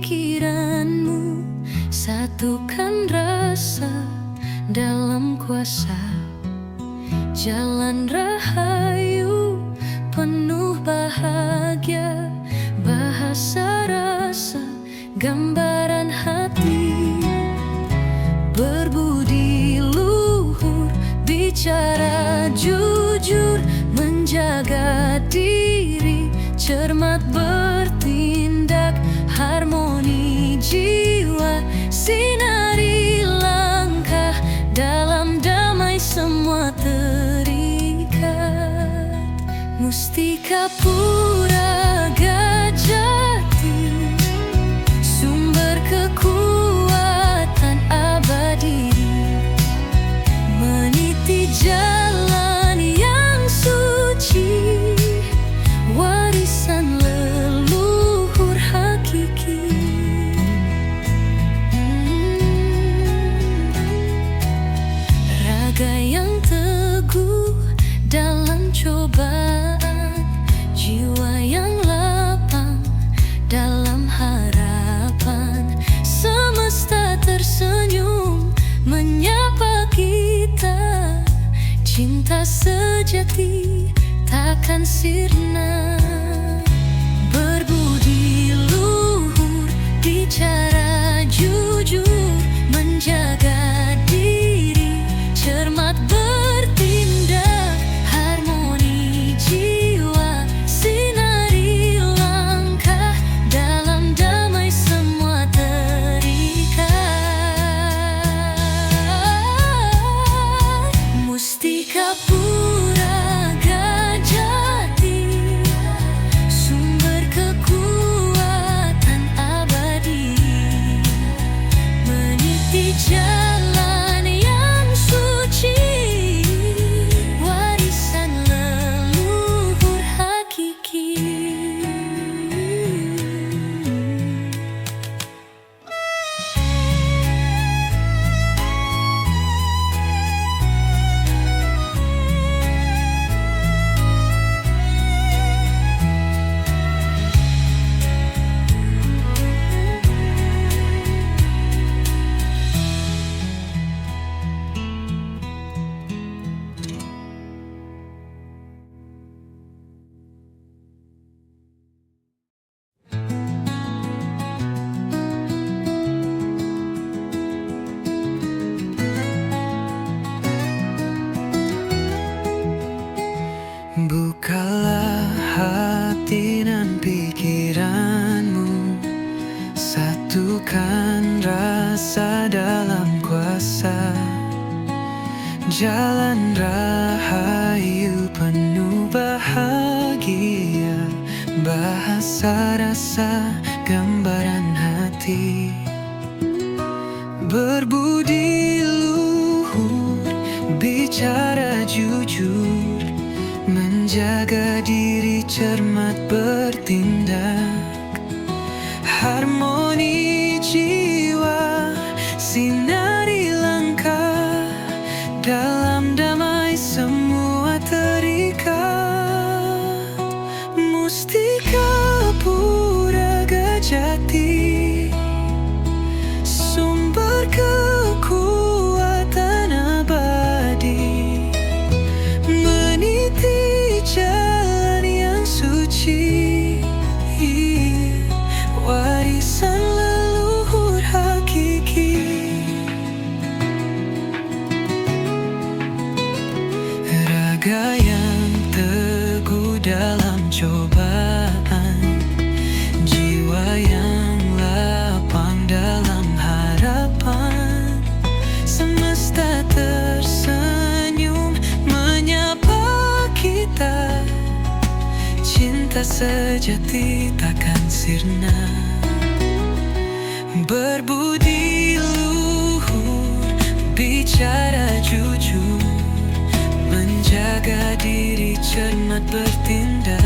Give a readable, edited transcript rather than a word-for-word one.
pikiranmu, satukan rasa dalam kuasa. Jalan rahayu penuh bahagia, bahasa rasa gambaran hati. Berbudi luhur, bicara jujur, menjaga diri, cermat bertindak, harmoni jiwa, sinari langkah, dalam damai semua terikat. Mustika Pura Gajati, sumber kekuatan abadi, meniti jalan yang suci, warisan leluhur hakiki. Raga yang teguh dalam cobaan, jiwa yang lapang dalam harapan. Semesta tersenyum menyapa kita, cinta sejati takkan sirna. Berbudi luhur, bicara jujur, menjaga diri, cermat bertindak, harmoni jiwa, sinari langkah, dalam damai semua terikat. Mustika Pura Gajati, sumber kekuatan abadi, meniti jalan yang suci, warisan leluhur hakiki. Bukalah hati dan pikiranmu, satukan rasa dalam kuasa. Jalan rahayu penuh bahagia, bahasa rasa gambaran hati. Berbudi luhur, bicara jujur, menjaga diri, cermat bertindak, harmoni jiwa, sinari langkah, dalam damai semua terikat. Mustika Pura Gajati, sumber kekuatan abadi, meniti jalan yang suci, warisan leluhur hakiki. Raga yang teguh dalam cobaan, jiwa yang lapang dalam harapan. Semesta tersenyum menyapa kita, cinta sejati takkan sirna. Berbudi luhur, bicara jujur, menjaga diri, cermat bertindak,